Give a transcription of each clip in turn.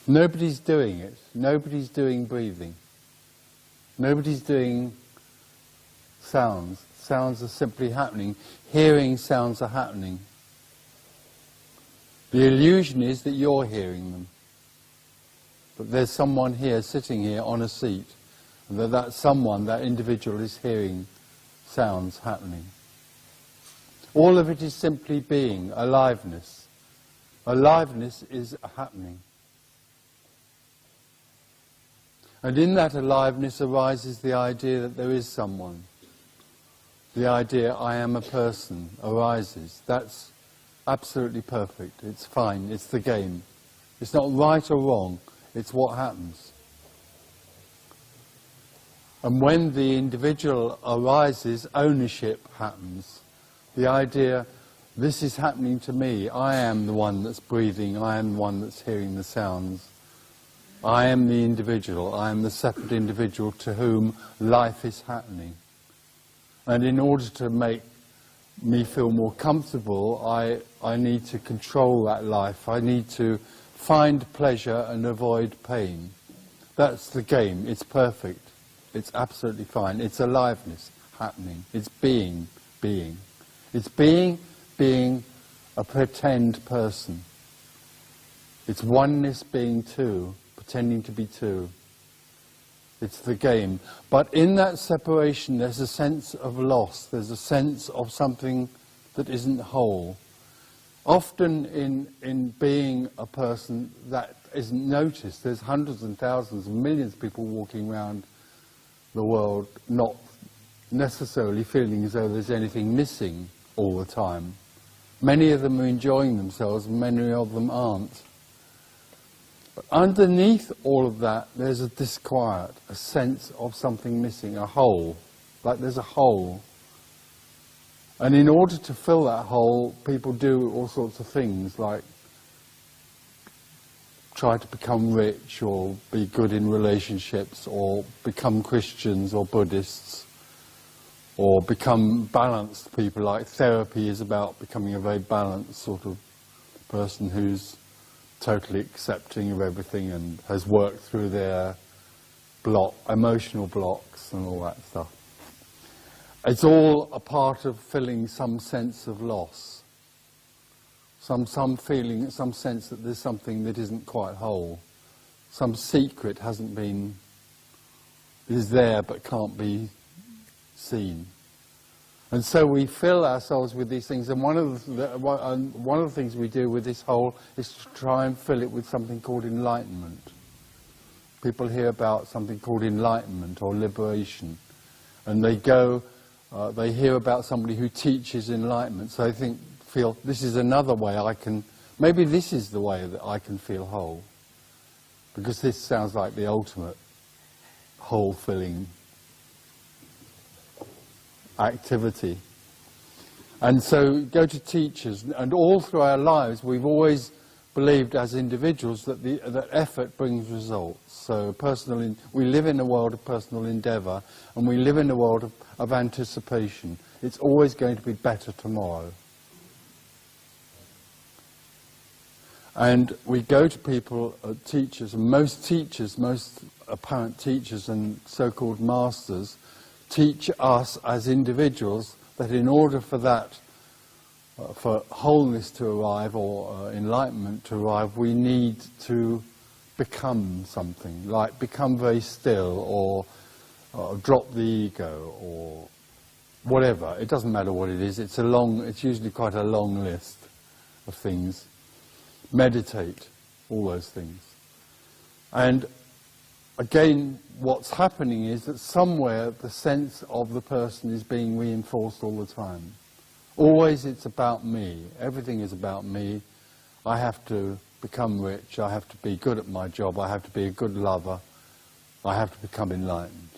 Nobody's doing it. Nobody's doing breathing. Nobody's doing sounds. Sounds are simply happening. Hearing sounds are happening. The illusion is that you're hearing them. That there's someone here, sitting here on a seat, and that someone, that individual, is hearing sounds happening. All of it is simply being, aliveness. Aliveness is a happening. And in that aliveness arises the idea that there is someone. The idea, I am a person, arises. That's absolutely perfect. It's fine. It's the game. It's not right or wrong. It's what happens. And when the individual arises, ownership happens. The idea, this is happening to me. I am the one that's breathing. I am the one that's hearing the sounds. I am the individual. I am the separate individual to whom life is happening. And in order to make me feel more comfortable, I need to control that life. I need to find pleasure and avoid pain. That's the game. It's perfect. It's absolutely fine. It's aliveness happening. It's being. It's being a pretend person. It's oneness being two, pretending to be two. It's the game. But in that separation there's a sense of loss. There's a sense of something that isn't whole. Often in being a person that isn't noticed, there's hundreds and thousands and millions of people walking around the world not necessarily feeling as though there's anything missing all the time. Many of them are enjoying themselves, many of them aren't. But underneath all of that, there's a disquiet, a sense of something missing, a hole, like there's a hole. And in order to fill that hole, people do all sorts of things, like try to become rich, or be good in relationships, or become Christians or Buddhists, or become balanced people. Like therapy is about becoming a very balanced sort of person who's totally accepting of everything and has worked through their emotional blocks and all that stuff. It's all a part of filling some sense of loss, some feeling, some sense that there's something that isn't quite whole, some secret is there but can't be seen. And so we fill ourselves with these things, and one of the things we do with this whole is to try and fill it with something called enlightenment. People hear about something called enlightenment or liberation, and they hear about somebody who teaches enlightenment, so they feel this is another way maybe this is the way that I can feel whole, because this sounds like the ultimate whole-filling activity. And so go to teachers, and all through our lives we've always believed as individuals that that effort brings results. So we live in a world of personal endeavour, and we live in a world of anticipation. It's always going to be better tomorrow. And we go to people, teachers, and most apparent teachers and so-called masters teach us as individuals that in order for for wholeness to arrive, or enlightenment to arrive, we need to become something, like become very still, or drop the ego, or whatever. It doesn't matter what it is. It's usually quite a long list of things. Meditate, all those things. And again, what's happening is that somewhere the sense of the person is being reinforced all the time. Always it's about me. Everything is about me. I have to become rich. I have to be good at my job. I have to be a good lover. I have to become enlightened.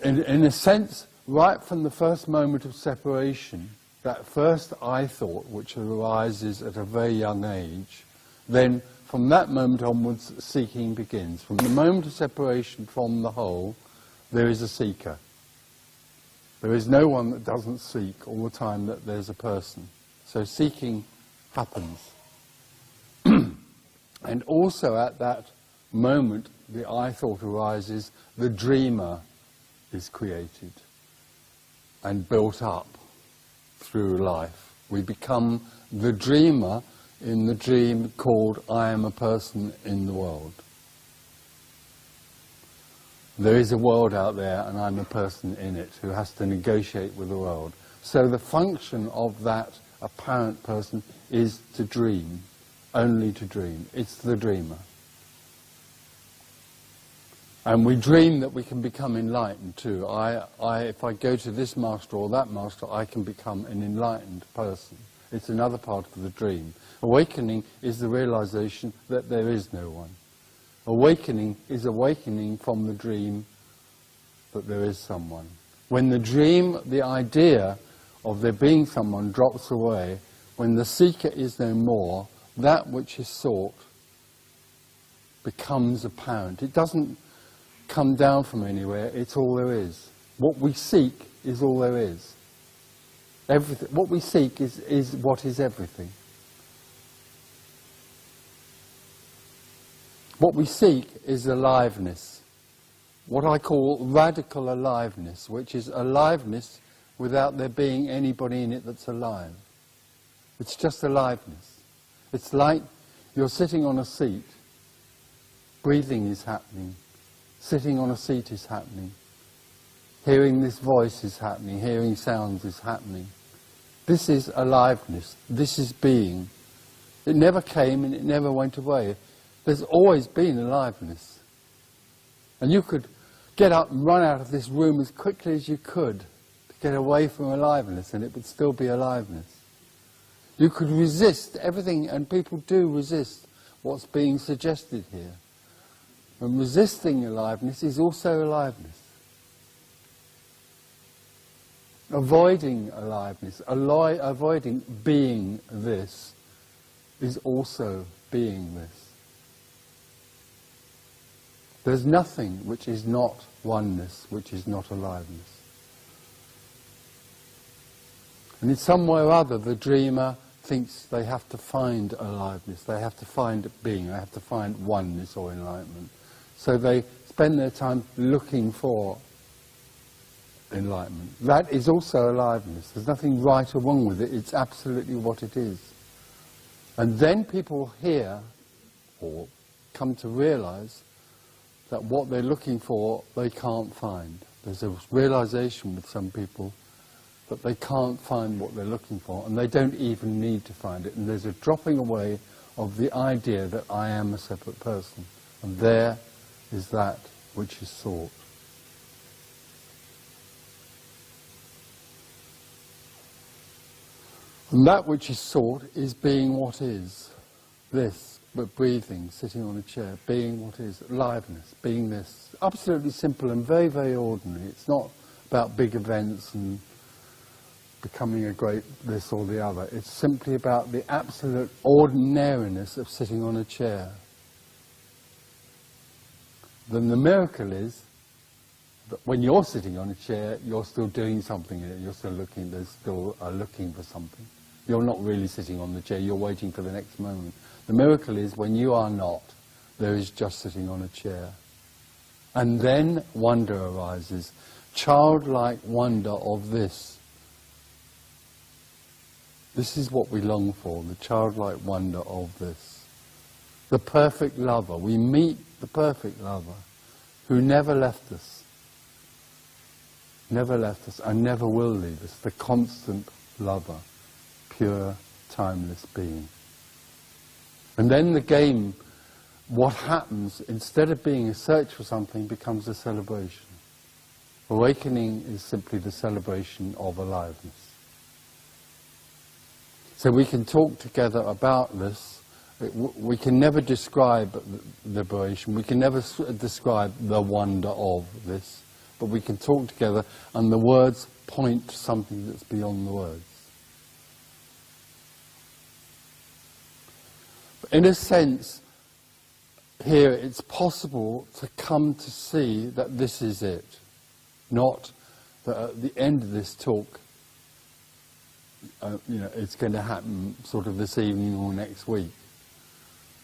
In a sense, right from the first moment of separation, that first I thought, which arises at a very young age, then from that moment onwards, seeking begins. From the moment of separation from the whole, there is a seeker. There is no one that doesn't seek all the time that there's a person. So seeking happens. And also at that moment, the I thought arises, the dreamer is created and built up through life. We become the dreamer in the dream called I am a person in the world. There is a world out there and I'm a person in it who has to negotiate with the world. So the function of that apparent person is to dream, only to dream. It's the dreamer. And we dream that we can become enlightened too. If I go to this master or that master, I can become an enlightened person. It's another part of the dream. Awakening is the realization that there is no one. Awakening is awakening from the dream that there is someone. When the dream, the idea of there being someone drops away, when the seeker is no more, that which is sought becomes apparent. It doesn't come down from anywhere, it's all there is. What we seek is all there is. Everything. What we seek is what is everything. What we seek is aliveness, what I call radical aliveness, which is aliveness without there being anybody in it that's alive. It's just aliveness. It's like you're sitting on a seat, breathing is happening, sitting on a seat is happening, hearing this voice is happening, hearing sounds is happening. This is aliveness, this is being. It never came and it never went away. There's always been aliveness. And you could get up and run out of this room as quickly as you could to get away from aliveness, and it would still be aliveness. You could resist everything, and people do resist what's being suggested here. And resisting aliveness is also aliveness. Avoiding aliveness, avoiding being this, is also being this. There's nothing which is not oneness, which is not aliveness. And in some way or other, the dreamer thinks they have to find aliveness, they have to find being, they have to find oneness or enlightenment. So they spend their time looking for enlightenment. That is also aliveness. There's nothing right or wrong with it. It's absolutely what it is. And then people hear or come to realize that what they're looking for, they can't find. There's a realization with some people that they can't find what they're looking for, and they don't even need to find it. And there's a dropping away of the idea that I am a separate person. And there is that which is sought. And that which is sought is being what is. This. But breathing, sitting on a chair, being what is, aliveness, being this. Absolutely simple and very, very ordinary. It's not about big events and becoming a great this or the other. It's simply about the absolute ordinariness of sitting on a chair. Then the miracle is that when you're sitting on a chair, you're still doing something in it. You're still looking, there's still looking for something. You're not really sitting on the chair, you're waiting for the next moment. The miracle is when you are not, there is just sitting on a chair. And then wonder arises, childlike wonder of this. This is what we long for, the childlike wonder of this. The perfect lover. We meet the perfect lover who never left us. Never left us and never will leave us. The constant lover, pure, timeless being. And then the game, what happens, instead of being a search for something, becomes a celebration. Awakening is simply the celebration of aliveness. So we can talk together about this. We can never describe liberation. We can never describe the wonder of this. But we can talk together, and the words point to something that's beyond the words. In a sense, here it's possible to come to see that this is it. Not that at the end of this talk, it's going to happen sort of this evening or next week.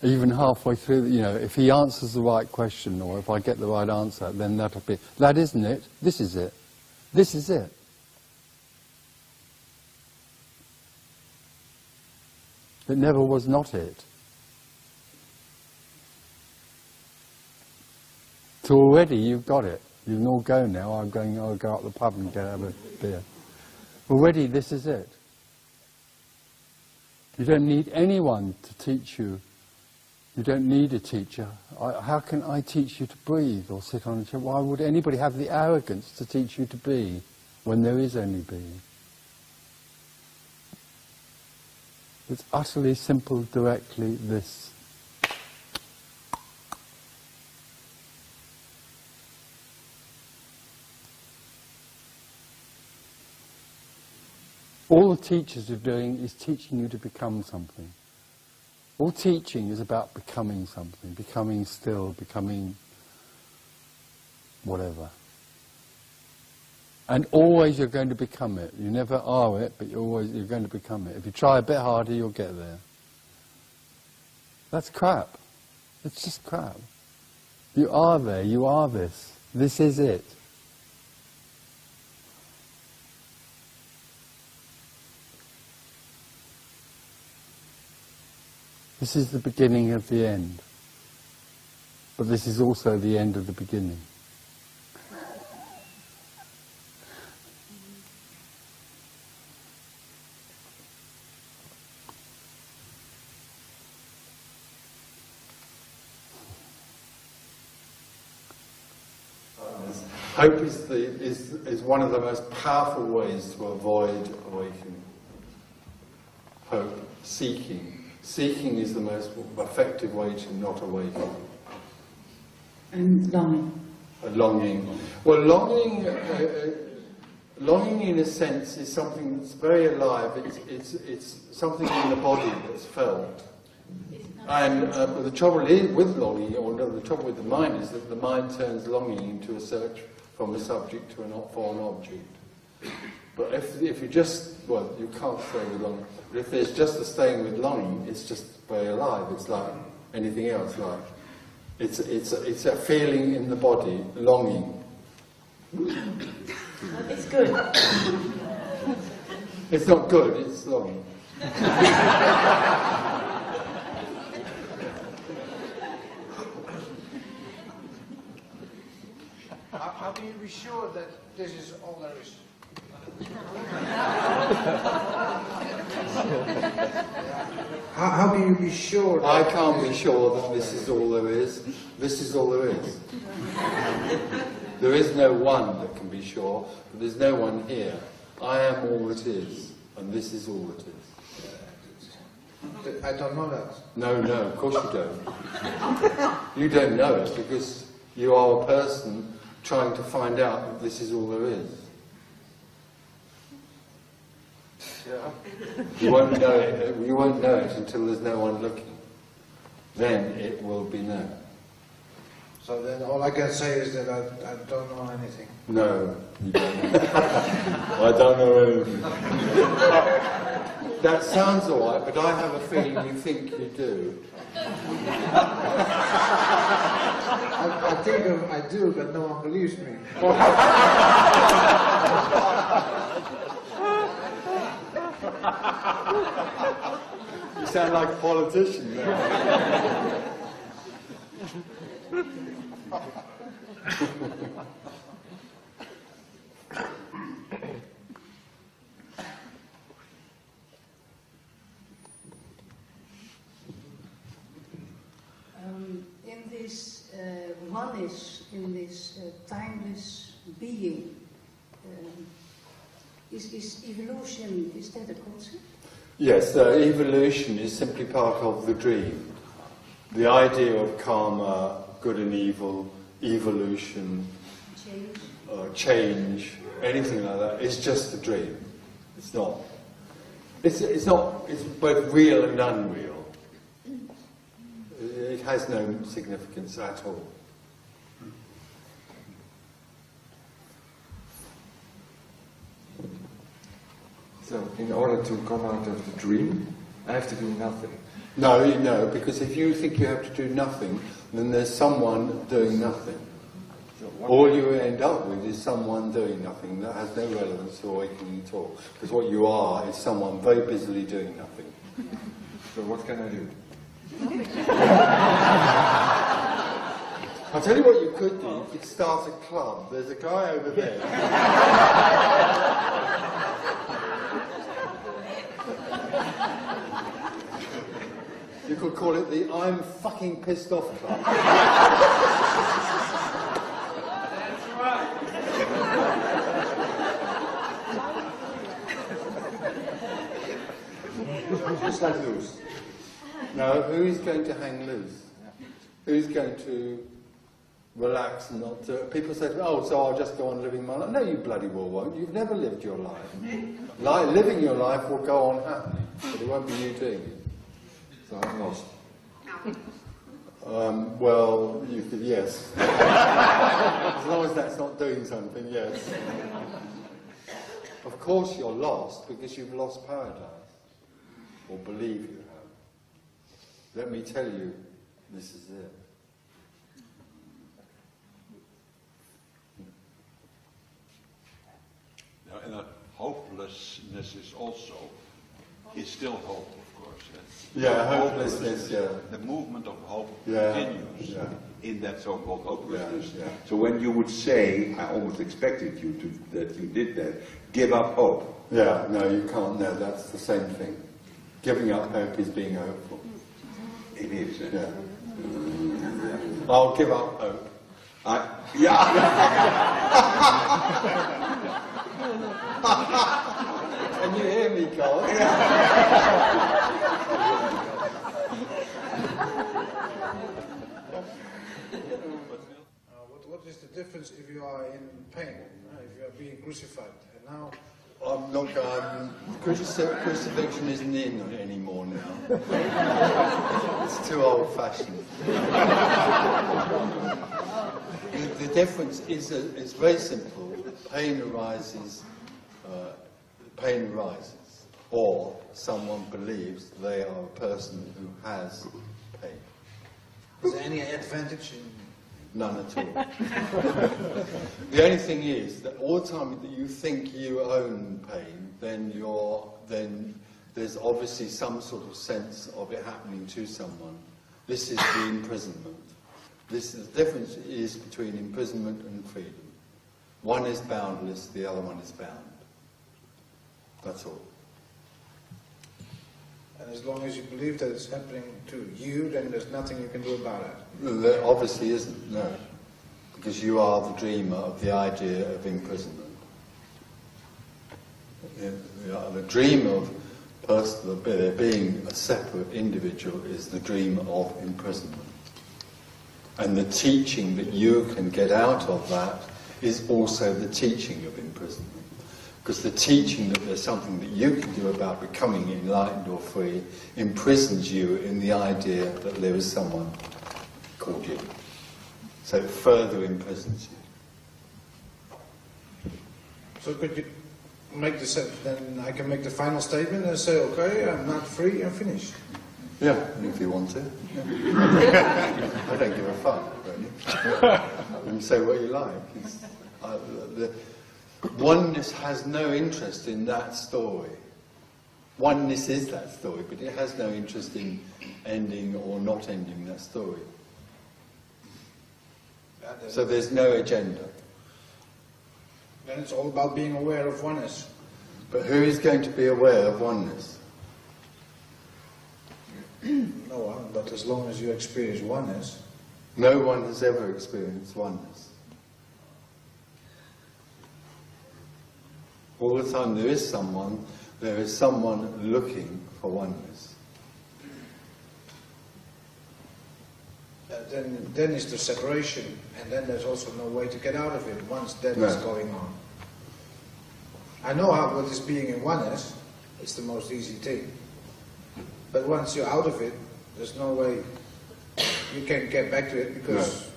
Even halfway through, you know, if he answers the right question or if I get the right answer, then that'll be, that isn't it, this is it. This is it. It never was not it. So already you've got it. You can all go now. I'll go up the pub and have a beer. Already this is it. You don't need anyone to teach you. You don't need a teacher. How can I teach you to breathe or sit on a chair? Why would anybody have the arrogance to teach you to be when there is only being? It's utterly simple, directly this. All the teachers are doing is teaching you to become something. All teaching is about becoming something, becoming still, becoming whatever. And always you're going to become it. You never are it, but you're going to become it. If you try a bit harder, you'll get there. That's crap. It's just crap. You are there, you are this. This is it. This is the beginning of the end. But this is also the end of the beginning. Hope is one of the most powerful ways to avoid awakening. Hope, seeking. Seeking is the most effective way to not awaken. And longing. Longing. Well, longing in a sense is something that's very alive. It's something in the body that's felt. And the trouble with longing, or the trouble with the mind, is that the mind turns longing into a search from a subject to for an object. But if you just, well, you can't stay with longing. But if there's just the staying with longing, it's just very alive. It's like anything else. Like it's a feeling in the body, longing. It's good. It's not good. It's longing. How can you be sure that this is all there is? How can you be sure that I can't be sure that this is all there is. This is all there is. There is no one that can be sure, but there's no one here. I am all that is, and this is all that is. I don't know that. No, of course you don't. You don't know it because you are a person trying to find out that this is all there is. Yeah. You won't know it. You won't know it until there's no one looking. Then it will be known. So then all I can say is that I don't know anything. No, you don't know. I don't know anything. That sounds all right, but I have a feeling you think you do. I think I do, but no one believes me. You sound like a politician now. In this oneness, in this timeless being, is evolution, is that a concept? Yes, evolution is simply part of the dream. The idea of karma, good and evil, evolution, change, anything like that is just a dream. It's not. It's not. It's both real and unreal. It has no significance at all. So, in order to come out of the dream, I have to do nothing. No, because if you think you have to do nothing, then there's someone doing nothing. All you end up with is someone doing nothing that has no relevance to awakening at all. Because what you are is someone very busily doing nothing. So what can I do? I'll tell you what you could do. You could start a club. There's a guy over there. You could call it the I'm fucking pissed off club. That's right. Just let loose. No, who is going to hang loose? Who's going to relax and not do it? People say, oh, so I'll just go on living my life. No, you bloody well won't. You've never lived your life. Living your life will go on happening, but it won't be you doing it. So I'm lost. Well, you could, yes. As long as that's not doing something, yes. Of course you're lost because you've lost paradise, or believe you have. Let me tell you, this is it. Now, and that hopelessness is still hope, of course. Yeah, hopelessness, yeah. The movement of hope Yeah, continues yeah. in that so-called hopelessness. Yeah, yeah. So when you would say, I almost expected you to, that you did that, give up hope. Yeah, no, you can't. No, that's the same thing. Giving up hope is being hopeful. It is. Yeah. I'll give up hope. Yeah. Can you hear me, Carl? What is the difference if you are in pain, if you are being crucified? And now, I'm not going. Crucifixion isn't in anymore now. It's too old-fashioned. The difference is very simple. Pain arises. Or someone believes they are a person who has pain. is there any advantage in? None at all. The only thing is that all the time that you think you own pain, then there's obviously some sort of sense of it happening to someone. This is the imprisonment. The difference is between imprisonment and freedom. One is boundless, the other one is bound. That's all. And as long as you believe that it's happening to you, then there's nothing you can do about it. There obviously isn't, no. Because you are the dreamer of the idea of imprisonment. The dream of there being a separate individual is the dream of imprisonment. And the teaching that you can get out of that is also the teaching of imprisonment. Because the teaching that there's something that you can do about becoming enlightened or free imprisons you in the idea that there is someone called you. So it further imprisons you. So could you make then I can make the final statement and say, okay, I'm not free, I'm finished. Yeah, if you want to. I don't give a fuck, really. You can say what you like. Oneness has no interest in that story. Oneness is that story, but it has no interest in ending or not ending that story. So there's no agenda. Then it's all about being aware of oneness. But who is going to be aware of oneness? No one, but as long as you experience oneness. No one has ever experienced oneness. All the time there is someone looking for oneness. Then is the separation, and then there's also no way to get out of it once that is going on. I know what is being in oneness, it's the most easy thing. But once you're out of it, there's no way you can get back to it because...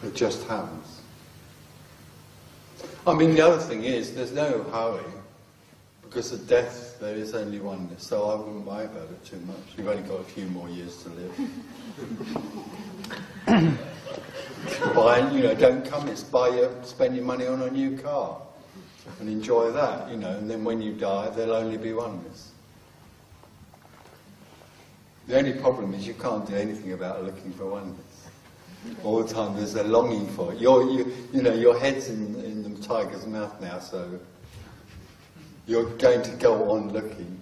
It just happens. I mean, the other thing is, there's no hurry, because at death there is only oneness, so I wouldn't worry about it too much. You've only got a few more years to live. Don't come, spend your money on a new car, and enjoy that, and then when you die, there'll only be oneness. The only problem is you can't do anything about looking for oneness. All the time there's a longing for it. Your head's in the tiger's mouth now, so you're going to go on looking.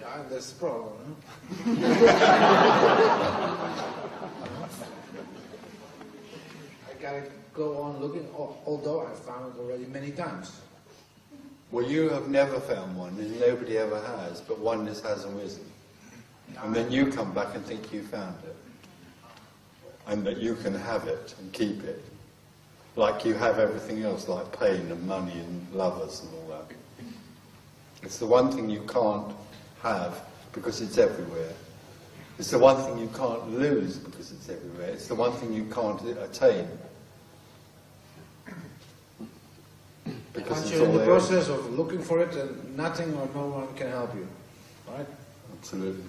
Yeah, that's the problem, huh? I gotta go on looking, although I found it already many times. Well, you have never found one, and nobody ever has, but oneness has arisen. And then you come back and think you found it. And that you can have it and keep it. Like you have everything else, like pain and money and lovers and all that. It's the one thing you can't have because it's everywhere. It's the one thing you can't lose because it's everywhere. It's the one thing you can't attain. Because Once it's you're in all the there. process of looking for it, and nothing or no one can help you, right? Absolutely.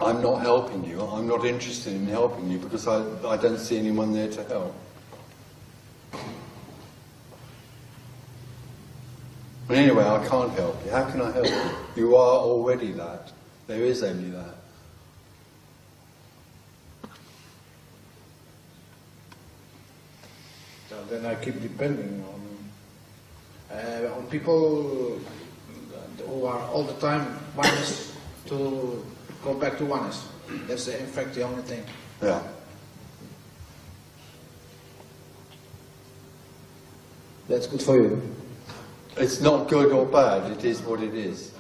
I'm not helping you. I'm not interested in helping you because I don't see anyone there to help. But anyway, I can't help you. How can I help you? You are already that. There is only that. So then I keep depending on people who are all the time oneness to go back to oneness. That's in fact the only thing. Yeah. That's good for you. It's not good or bad. It is what it is.